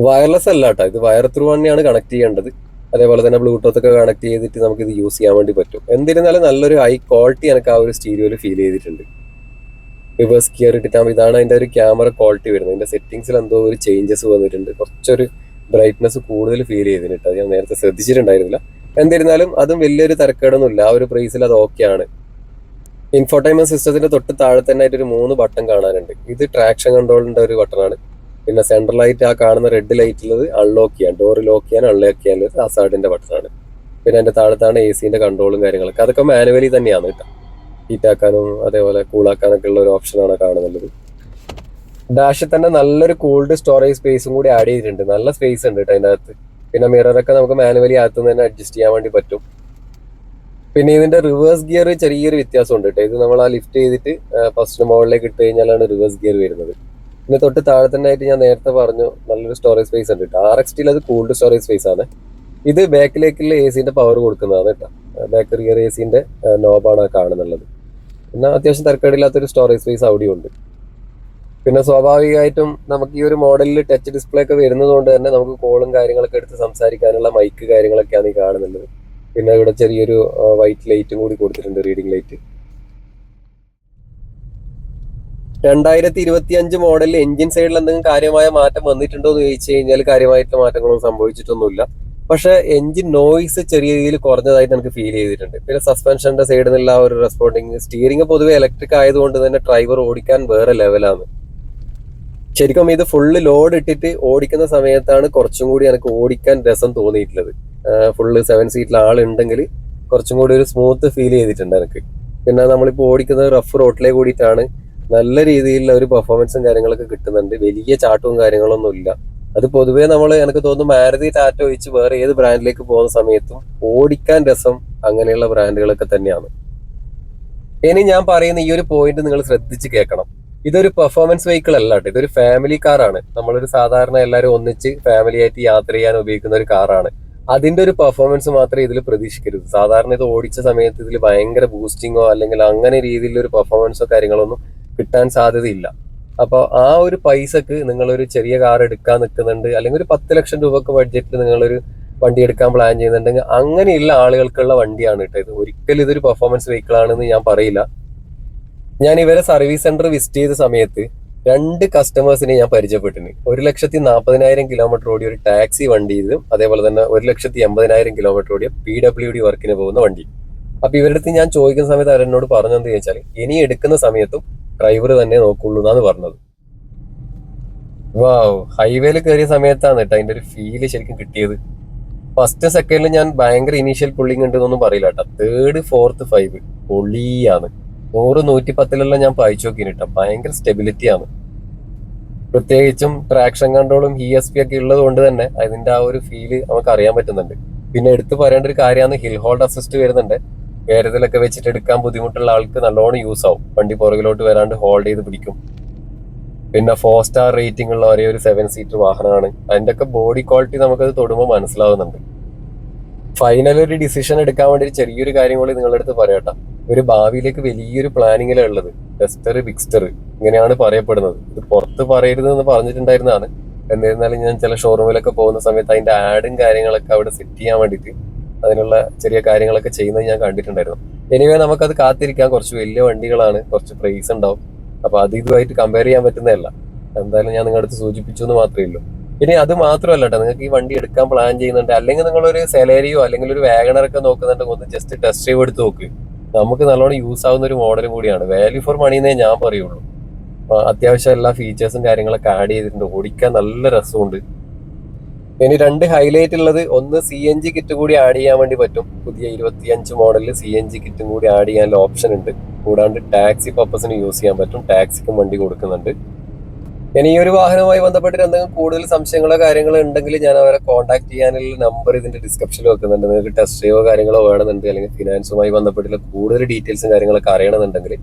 വയർലെസ് അല്ല കേട്ടോ, ഇത് വയർ ത്രൂ തന്നെയാണ് കണക്ട് ചെയ്യേണ്ടത്. അതേപോലെ തന്നെ ബ്ലൂടൂത്ത് ഒക്കെ കണക്ട് ചെയ്തിട്ട് നമുക്ക് ഇത് യൂസ് ചെയ്യാൻ വേണ്ടി പറ്റും. എന്നിരുന്നാലും നല്ലൊരു ഹൈ ക്വാളിറ്റി എനിക്ക് ആ ഒരു സ്റ്റീരിയോയിൽ ഫീൽ ചെയ്തിട്ടുണ്ട്. റിവേഴ്സ് ഗിയർ ഇട്ടിട്ടാകുമ്പോൾ ഇതാണ് അതിന്റെ ഒരു ക്യാമറ ക്വാളിറ്റി വരുന്നത്. ഇതിന്റെ സെറ്റിംഗ്സിൽ എന്തോ ഒരു ചേഞ്ചസ് വന്നിട്ടുണ്ട്. കുറച്ചൊരു ബ്രൈറ്റ്നസ് കൂടുതൽ ഫീൽ ചെയ്തിട്ടുണ്ട്. അത് ഞാൻ നേരത്തെ ശ്രദ്ധിച്ചിട്ടുണ്ടായിരുന്നില്ല. എന്നിരുന്നാലും അതും വലിയൊരു തരക്കേടൊന്നുമില്ല. ആ ഒരു പ്രൈസിൽ അത് ഓക്കെയാണ്. ഇൻഫോർടൈൻമെന്റ് സിസ്റ്റത്തിന്റെ തൊട്ട് താഴെ തന്നെ ആയിട്ട് ഒരു 3 ബട്ടൺ കാണാനുണ്ട്. ഇത് ട്രാക്ഷൻ കൺട്രോളിന്റെ ഒരു ബട്ടണാണ്. പിന്നെ സെൻട്രലായിട്ട് ആ കാണുന്ന റെഡ് ലൈറ്റുള്ളത് അൺലോക്ക് ചെയ്യാൻ, ഡോർ ലോക്ക് ചെയ്യാൻ അൺലോക്ക് ചെയ്യാനുള്ളത് ഹസാർഡിന്റെ ബട്ടണാണ്. പിന്നെ അതിന്റെ താഴത്താണ് AC കൺട്രോളും കാര്യങ്ങളൊക്കെ. അതൊക്കെ മാനുവലി തന്നെയാണ് കേട്ടോ. ഹീറ്റാക്കാനും അതേപോലെ കൂളാക്കാനൊക്കെ ഉള്ള ഒരു ഓപ്ഷനാണ് കാണുന്നുള്ളത്. ഡാഷിൽ തന്നെ നല്ലൊരു കൂൾഡ് സ്റ്റോറേജ് സ്പേസും കൂടി ആഡ് ചെയ്തിട്ടുണ്ട്. നല്ല സ്പേസ് ഉണ്ട് കേട്ടോ അതിൻ്റെ അകത്ത്. പിന്നെ മിററൊക്കെ നമുക്ക് മാനുവലി അകത്ത് തന്നെ അഡ്ജസ്റ്റ് ചെയ്യാൻ വേണ്ടി പറ്റും. പിന്നെ ഇതിന്റെ റിവേഴ്സ് ഗിയർ ചെറിയൊരു വ്യത്യാസം ഉണ്ട് കേട്ടോ. ഇത് നമ്മൾ ആ ലിഫ്റ്റ് ചെയ്തിട്ട് ഫസ്റ്റ് മുകളിലേക്ക് ഇട്ട് കഴിഞ്ഞാലാണ് റിവേഴ്സ് ഗിയർ വരുന്നത്. പിന്നെ തൊട്ട് താഴെ തന്നെ ആയിട്ട് ഞാൻ നേരത്തെ പറഞ്ഞു നല്ലൊരു സ്റ്റോറേജ് സ്പേസ് ഉണ്ട് കേട്ടോ. RXT അത് കൂൾഡ് സ്റ്റോറേജ് സ്പേസ് ആണ്. ഇത് ബാക്കിലേക്കുള്ള AC പവർ കൊടുക്കുന്നതാണ് കേട്ടോ. Back rear AC നോബാണ് കാണുന്നുള്ളത്. പിന്നെ അത്യാവശ്യം തരക്കേടില്ലാത്തൊരു സ്റ്റോറേജ് സ്പേസ് അവിടെയും ഉണ്ട്. പിന്നെ സ്വാഭാവികമായിട്ടും നമുക്ക് ഈ ഒരു മോഡലിൽ ടച്ച് ഡിസ്പ്ലേ ഒക്കെ വരുന്നത് കൊണ്ട് തന്നെ നമുക്ക് കോളും കാര്യങ്ങളൊക്കെ എടുത്ത് സംസാരിക്കാനുള്ള മൈക്ക് കാര്യങ്ങളൊക്കെയാണ് ഈ കാണുന്നുള്ളത്. പിന്നെ ഇവിടെ ചെറിയൊരു വൈറ്റ് ലൈറ്റും കൂടി കൊടുത്തിട്ടുണ്ട്, റീഡിംഗ് ലൈറ്റ്. 2025 മോഡലിൽ എഞ്ചിൻ സൈഡിൽ എന്തെങ്കിലും കാര്യമായ മാറ്റം വന്നിട്ടുണ്ടോ എന്ന് ചോദിച്ചു കഴിഞ്ഞാൽ കാര്യമായിട്ടുള്ള മാറ്റങ്ങളൊന്നും സംഭവിച്ചിട്ടൊന്നുമില്ല. പക്ഷെ എഞ്ചിൻ നോയിസ് ചെറിയ രീതിയിൽ കുറഞ്ഞതായിട്ട് എനിക്ക് ഫീൽ ചെയ്തിട്ടുണ്ട്. പിന്നെ സസ്പെൻഷന്റെ സൈഡിൽ നിന്നുള്ള ഒരു റെസ്പോണ്ടിങ്, സ്റ്റിയറിംഗ് പൊതുവെ ഇലക്ട്രിക് ആയതുകൊണ്ട് തന്നെ ഡ്രൈവർ ഓടിക്കാൻ വേറെ ലെവലാണ്. ശരിക്കും ഇത് ഫുള്ള് ലോഡ് ഇട്ടിട്ട് ഓടിക്കുന്ന സമയത്താണ് കുറച്ചും കൂടി എനിക്ക് ഓടിക്കാൻ രസം തോന്നിയിട്ടുള്ളത്. ഫുള്ള് 7 സീറ്റിൽ ആളുണ്ടെങ്കിൽ കുറച്ചും കൂടി ഒരു സ്മൂത്ത് ഫീൽ ചെയ്തിട്ടുണ്ട് എനിക്ക്. പിന്നെ നമ്മളിപ്പോൾ ഓടിക്കുന്നത് റഫ് റോട്ടിലേക്ക് കൂടിയിട്ടാണ്. നല്ല രീതിയിലുള്ള ഒരു പെർഫോമൻസും കാര്യങ്ങളൊക്കെ കിട്ടുന്നുണ്ട്. വലിയ ചാട്ടവും കാര്യങ്ങളൊന്നും ഇല്ല. അത് പൊതുവേ എനിക്ക് തോന്നുന്നു മാരുതി ടാറ്റ ഒഴിച്ച് വേറെ ഏത് ബ്രാൻഡിലേക്ക് പോകുന്ന സമയത്തും ഓടിക്കാൻ രസം അങ്ങനെയുള്ള ബ്രാൻഡുകളൊക്കെ തന്നെയാണ്. ഇനി ഞാൻ പറയുന്ന ഈ ഒരു പോയിന്റ് നിങ്ങൾ ശ്രദ്ധിച്ച് കേൾക്കണം. ഇതൊരു പെർഫോമൻസ് വെഹിക്കിൾ അല്ല കേട്ടോ, ഇതൊരു ഫാമിലി കാറാണ്. നമ്മളൊരു സാധാരണ എല്ലാവരും ഒന്നിച്ച് ഫാമിലി ആയിട്ട് യാത്ര ചെയ്യാൻ ഉപയോഗിക്കുന്ന ഒരു കാറാണ്. അതിന്റെ ഒരു പെർഫോമൻസ് മാത്രമേ ഇതിൽ പ്രതീക്ഷിക്കരുത്. സാധാരണ ഇത് ഓടിച്ച സമയത്ത് ഇതിൽ ഭയങ്കര ബൂസ്റ്റിങ്ങോ അല്ലെങ്കിൽ അങ്ങനെ രീതിയിലൊരു പെർഫോമൻസോ കാര്യങ്ങളൊന്നും കിട്ടാൻ സാധ്യതയില്ല. അപ്പോൾ ആ ഒരു പൈസക്ക് നിങ്ങളൊരു ചെറിയ കാർ എടുക്കാൻ നിൽക്കുന്നുണ്ട്, അല്ലെങ്കിൽ ഒരു 10 ലക്ഷം രൂപക്ക് ബഡ്ജറ്റിൽ നിങ്ങളൊരു വണ്ടി എടുക്കാൻ പ്ലാൻ ചെയ്യുന്നുണ്ടെങ്കിൽ അങ്ങനെയുള്ള ആളുകൾക്കുള്ള വണ്ടിയാണ് കേട്ടോ ഇത്. ഒരിക്കലും ഇതൊരു പെർഫോമൻസ് വെഹിക്കിൾ ആണെന്ന് ഞാൻ പറയില്ല. ഞാൻ ഇവരെ സർവീസ് സെന്റർ വിസിറ്റ് ചെയ്ത സമയത്ത് 2 കസ്റ്റമേഴ്സിനെ ഞാൻ പരിചയപ്പെട്ടിന്. 1,40,000 കിലോമീറ്റർ ഓടിയ ഒരു ടാക്സി വണ്ടി ഇതും, അതേപോലെ തന്നെ 1,80,000 കിലോമീറ്റർ ഓടിയ PWD വർക്കിന് പോകുന്ന വണ്ടി. അപ്പൊ ഇവരുടെ അടുത്ത് ഞാൻ ചോദിക്കുന്ന സമയത്ത് അവരെന്നോട് പറഞ്ഞെന്ന് ചോദിച്ചാൽ ഇനി എടുക്കുന്ന സമയത്തും ഡ്രൈവർ തന്നെ നോക്കുള്ളൂ എന്നാണ് പറഞ്ഞത്. വാവ്, ഹൈവേയിൽ കയറിയ സമയത്താണ് കേട്ടോ അതിന്റെ ഒരു ഫീല് ശരിക്കും കിട്ടിയത്. ഫസ്റ്റ് സെക്കൻഡിൽ ഞാൻ ഭയങ്കര ഇനീഷ്യൽ പുള്ളിങ് ഉണ്ട് എന്നൊന്നും പറയില്ല കേട്ടോ. തേർഡ് ഫോർത്ത് ഫൈവ് പൊളിയാണ്. 100-110 ഞാൻ പായിച്ചു നോക്കി കേട്ടോ. ഭയങ്കര സ്റ്റെബിലിറ്റി ആണ്. പ്രത്യേകിച്ചും ട്രാക്ഷൻ കൺട്രോളും ESP ഒക്കെ ഉള്ളത് കൊണ്ട് തന്നെ അതിന്റെ ആ ഒരു ഫീല് നമുക്ക് അറിയാൻ പറ്റുന്നുണ്ട്. പിന്നെ എടുത്തു പറയേണ്ട ഒരു കാര്യമാണ് ഹിൽ ഹോൾഡ് അസിസ്റ്റ് വരുന്നുണ്ട്. ഉയരത്തിലൊക്കെ വെച്ചിട്ട് എടുക്കാൻ ബുദ്ധിമുട്ടുള്ള ആൾക്ക് നല്ലോണം യൂസ് ആവും. വണ്ടി പുറകിലോട്ട് വരാണ്ട് ഹോൾഡ് ചെയ്ത് പിടിക്കും. പിന്നെ 4 സ്റ്റാർ റേറ്റിംഗ് ഉള്ള ഒരേ ഒരു 7 സീറ്റർ വാഹനമാണ്. അതിന്റെ ഒക്കെ ബോഡി ക്വാളിറ്റി നമുക്കത് തൊടുമ്പോൾ മനസ്സിലാവുന്നുണ്ട്. ഫൈനൽ ഒരു ഡിസിഷൻ എടുക്കാൻ വേണ്ടി ചെറിയൊരു കാര്യം കൂടി നിങ്ങളുടെ അടുത്ത് പറയട്ടെ. ഒരു ഭാവിയിലേക്ക് വലിയൊരു പ്ലാനിങ്ങിലാണ് ഉള്ളത്. ടെസ്റ്റർ ബിക്സ്റ്റർ ഇങ്ങനെയാണ് പറയപ്പെടുന്നത്. ഇത് പുറത്ത് പറയരുത് എന്ന് പറഞ്ഞിട്ടുണ്ടായിരുന്നതാണ്. എന്നിരുന്നാലും ഞാൻ ചില ഷോറൂമിലൊക്കെ പോകുന്ന സമയത്ത് അതിന്റെ ആഡും കാര്യങ്ങളൊക്കെ അവിടെ സെറ്റ് ചെയ്യാൻ വേണ്ടിയിട്ട് അതിനുള്ള ചെറിയ കാര്യങ്ങളൊക്കെ ചെയ്യുന്നത് ഞാൻ കണ്ടിട്ടുണ്ടായിരുന്നു. എനിവേ നമുക്കത് കാത്തിരിക്കാം. കുറച്ച് വലിയ വണ്ടികളാണ്, കുറച്ച് പ്രൈസ് ഉണ്ടാവും. അപ്പൊ അത് ഇതുമായിട്ട് കമ്പയർ ചെയ്യാൻ പറ്റുന്നതല്ല. എന്തായാലും ഞാൻ നിങ്ങളുടെ അടുത്ത് സൂചിപ്പിച്ചു എന്ന് മാത്രമേ ഉള്ളൂ. ഇനി അത് മാത്രമല്ല കേട്ടോ, നിങ്ങൾക്ക് ഈ വണ്ടി എടുക്കാൻ പ്ലാൻ ചെയ്യുന്നുണ്ട്, അല്ലെങ്കിൽ നിങ്ങളൊരു സെലേരിയോ അല്ലെങ്കിൽ ഒരു വാഗണറൊക്കെ നോക്കുന്നുണ്ടെങ്കിൽ ഒന്ന് ജസ്റ്റ് ടെസ്റ്റ് ഡ്രൈവ് എടുത്ത് നോക്ക്. നമുക്ക് നല്ലോണം യൂസ് ആവുന്ന ഒരു മോഡലും കൂടിയാണ്. വാല്യൂ ഫോർ മണി എന്നേ ഞാൻ പറയുള്ളൂ. അത്യാവശ്യം എല്ലാ ഫീച്ചേഴ്സും കാര്യങ്ങളൊക്കെ ആഡ് ചെയ്തിട്ടുണ്ട്. ഓടിക്കാൻ നല്ല രസമുണ്ട്. ഇനി 2 ഹൈലൈറ്റ് ഉള്ളത്, ഒന്ന് CNG കിറ്റ് കൂടി ആഡ് ചെയ്യാൻ വേണ്ടി പറ്റും. പുതിയ 25 മോഡലിൽ CNG കിറ്റും കൂടി ആഡ് ചെയ്യാനുള്ള ഓപ്ഷൻ ഉണ്ട്. കൂടാണ്ട് ടാക്സി പർപ്പസിന് യൂസ് ചെയ്യാൻ പറ്റും. ടാക്സിക്കും വണ്ടി കൊടുക്കുന്നുണ്ട്. ഇനി ഈ ഒരു വാഹനവുമായി ബന്ധപ്പെട്ട് എന്തെങ്കിലും കൂടുതൽ സംശയങ്ങളോ കാര്യങ്ങളോ ഉണ്ടെങ്കിൽ ഞാൻ അവരെ കോൺടാക്ട് ചെയ്യാനുള്ള നമ്പർ ഇതിന്റെ ഡിസ്ക്രിപ്ഷനിൽ വെക്കുന്നുണ്ട്. നിങ്ങൾക്ക് ടെസ്റ്റ് ഡ്രൈവോ കാര്യങ്ങളോ വേണമെന്നുണ്ട്, അല്ലെങ്കിൽ ഫിനാൻസുമായി ബന്ധപ്പെട്ടുള്ള കൂടുതൽ ഡീറ്റെയിൽസും കാര്യങ്ങളൊക്കെ അറിയണമെന്നുണ്ടെങ്കിൽ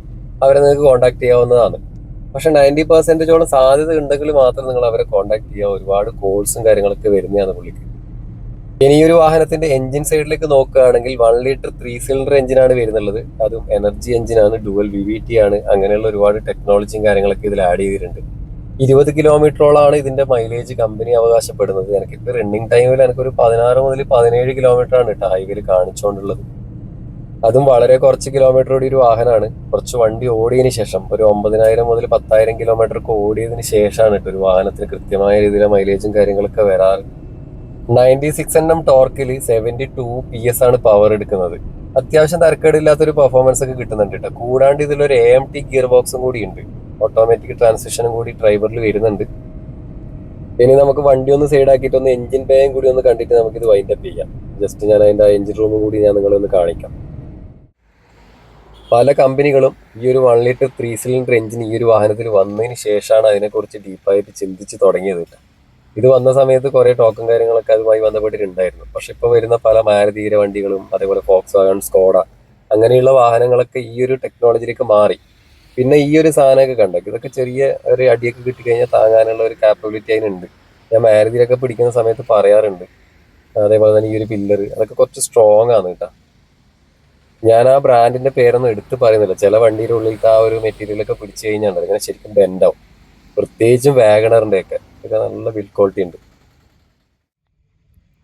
അവരെ നിങ്ങൾക്ക് കോൺടാക്ട് ചെയ്യാവുന്നതാണ്. പക്ഷെ 90% സാധ്യത ഉണ്ടെങ്കിൽ മാത്രം നിങ്ങൾ അവരെ കോൺടാക്ട് ചെയ്യുക. ഒരുപാട് കോൾസും കാര്യങ്ങളൊക്കെ വരുന്നതാണ് പുള്ളിക്ക്. ഇനി ഈ ഒരു വാഹനത്തിന്റെ എഞ്ചിൻ സൈഡിലേക്ക് നോക്കുകയാണെങ്കിൽ 1 ലിറ്റർ 3 സിലിണ്ടർ എഞ്ചിനാണ് വരുന്നുള്ളത്. അതും എനർജി എഞ്ചിനാണ്, ഡുവൽ VVT ആണ്. അങ്ങനെയുള്ള ഒരുപാട് ടെക്നോളജിയും കാര്യങ്ങളൊക്കെ ഇതിൽ ആഡ് ചെയ്തിട്ടുണ്ട്. 20 കിലോമീറ്ററോളാണ് ഇതിന്റെ മൈലേജ് കമ്പനി അവകാശപ്പെടുന്നത്. എനിക്കിപ്പോ റണ്ണിങ് ടൈമിൽ എനിക്കൊരു 16 മുതൽ 17 കിലോമീറ്റർ ആണ് കേട്ടോ ഹൈവേയിൽ കാണിച്ചുകൊണ്ടുള്ളത്. അതും വളരെ കുറച്ച് കിലോമീറ്റർ ഓടിയ ഒരു വാഹനമാണ്. കുറച്ച് വണ്ടി ഓടിയതിനു ശേഷം ഒരു 9,000 മുതൽ 10,000 കിലോമീറ്റർ ഒക്കെ ഓടിയതിന് ശേഷമാണ് കേട്ടോ ഒരു വാഹനത്തിന് കൃത്യമായ രീതിയിലെ മൈലേജും കാര്യങ്ങളൊക്കെ വരാറ്. 96 Nm ടോർക്കിൽ 72 PS ആണ് പവർ എടുക്കുന്നത്. അത്യാവശ്യം തരക്കേടില്ലാത്തൊരു പെർഫോമൻസ് ഒക്കെ കിട്ടുന്നുണ്ട് കേട്ടോ. കൂടാണ്ട് ഇതിലൊരു AMT ഗിയർ ബോക്സും കൂടി ഉണ്ട്. ഓട്ടോമാറ്റിക് ട്രാൻസ്മിഷനും കൂടി ഡ്രൈവറിൽ വരുന്നുണ്ട്. ഇനി നമുക്ക് വണ്ടി ഒന്ന് സൈഡ് ആക്കിയിട്ട് ഒന്ന് എഞ്ചിൻ ബേയും കൂടി ഒന്ന് കണ്ടിട്ട് നമുക്ക് ഇത് വൈൻഡപ്പ് ചെയ്യാം. ജസ്റ്റ് ഞാൻ അതിന്റെ എഞ്ചിൻ റൂമും കൂടി ഞാൻ നിങ്ങളെ ഒന്ന് കാണിക്കാം. പല കമ്പനികളും ഈ ഒരു 1 ലിറ്റർ 3 സിലിണ്ടർ എഞ്ചിൻ ഈ ഒരു വാഹനത്തിൽ വന്നതിന് ശേഷമാണ് അതിനെക്കുറിച്ച് ഡീപ്പായിട്ട് ചിന്തിച്ച് തുടങ്ങിയത് കേട്ടോ. ഇത് വന്ന സമയത്ത് കുറെ ടോക്കും കാര്യങ്ങളൊക്കെ അതുമായി ബന്ധപ്പെട്ടിട്ടുണ്ടായിരുന്നു. പക്ഷെ ഇപ്പൊ വരുന്ന പല മാരുതീര വണ്ടികളും അതേപോലെ ഫോക്സ് വാഗൺ, സ്കോഡ അങ്ങനെയുള്ള വാഹനങ്ങളൊക്കെ ഈ ഒരു ടെക്നോളജിയിലേക്ക് മാറി. പിന്നെ ഈ ഒരു സാധനമൊക്കെ കണ്ടോ, ഇതൊക്കെ ചെറിയ ഒരു അടിയൊക്കെ കിട്ടിക്കഴിഞ്ഞാൽ താങ്ങാനുള്ള ഒരു കാപ്പബിലിറ്റി അതിനുണ്ട്. ഞാൻ മാരുതിയിലൊക്കെ പിടിക്കുന്ന സമയത്ത് പറയാറുണ്ട്. അതേപോലെ തന്നെ ഈ ഒരു പില്ലർ അതൊക്കെ കുറച്ച് സ്ട്രോങ് ആണ് കേട്ടോ. ഞാൻ ആ ബ്രാൻഡിന്റെ പേരൊന്നും എടുത്ത് പറയുന്നില്ല. ചില വണ്ടിയുടെ ഉള്ളിലത്തെ ആ ഒരു മെറ്റീരിയൽ ഒക്കെ പിടിച്ചു കഴിഞ്ഞാൽ ഇങ്ങനെ ശരിക്കും ബെൻഡാവും. പ്രത്യേകിച്ചും വാഗണറിന്റെ ഒക്കെ ഇതൊക്കെ നല്ല ബിൽഡ് ക്വാളിറ്റി ഉണ്ട്.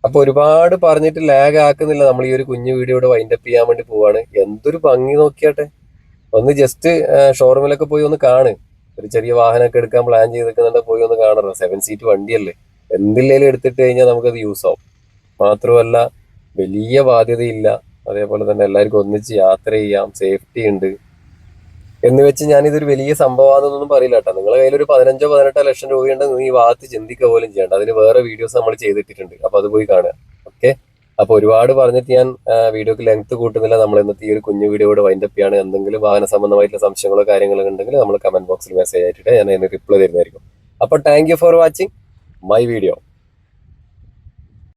അപ്പൊ ഒരുപാട് പറഞ്ഞിട്ട് ലാഗ് ആക്കുന്നില്ല. നമ്മൾ ഈ ഒരു കുഞ്ഞു വീഡിയോയുടെ വൈൻഡപ്പ് ചെയ്യാൻ വേണ്ടി പോവാണ്. എന്തൊരു ഭംഗി നോക്കിയാട്ടെ. ഒന്ന് ജസ്റ്റ് ഷോറൂമിലൊക്കെ പോയി ഒന്ന് കാണ്. ഒരു ചെറിയ വാഹനമൊക്കെ എടുക്കാൻ പ്ലാൻ ചെയ്തിരിക്കുന്നുണ്ട്, പോയി ഒന്ന് കാണണം. 7 സീറ്റ് വണ്ടിയല്ലേ, എന്തില്ലേലും എടുത്തിട്ട് കഴിഞ്ഞാൽ നമുക്കത് യൂസ് ആവും. മാത്രമല്ല വലിയ ബാധ്യതയില്ല. അതേപോലെ തന്നെ എല്ലാവർക്കും ഒന്നിച്ച് യാത്ര ചെയ്യാം, സേഫ്റ്റി ഉണ്ട്. എന്ന് വെച്ച് ഞാനിതൊരു വലിയ സംഭവമാണെന്നൊന്നും പറയില്ല കേട്ടോ. നിങ്ങളുടെ കയ്യിൽ ഒരു 15-18 ലക്ഷം രൂപയുണ്ടെങ്കിൽ ഈ ഭാഗത്ത് ചിന്തിക്കുക പോലും ചെയ്യേണ്ട. അതിന് വേറെ വീഡിയോസ് നമ്മൾ ചെയ്തിട്ടിട്ടുണ്ട്. അപ്പൊ അത് പോയി കാണുക. ഓക്കെ. അപ്പൊ ഒരുപാട് പറഞ്ഞിട്ട് ഞാൻ വീഡിയോക്ക് ലെങ്ത് കൂട്ടുന്നില്ല. നമ്മൾ ഇന്നത്തെ ഈ ഒരു കുഞ്ഞു വീഡിയോ ഇവിടെ വൈൻഡപ്പ് ചെയ്യാണ്. എന്തെങ്കിലും വാഹന സംബന്ധമായിട്ടുള്ള സംശയങ്ങളോ കാര്യങ്ങളോ ഉണ്ടെങ്കിൽ നമ്മൾ കമന്റ് ബോക്സിൽ മെസ്സേജ് ആയിട്ടിട്ട് ഞാൻ അതിന് റിപ്ലൈ തരുന്നതായിരിക്കും. അപ്പൊ thank you for watching my video.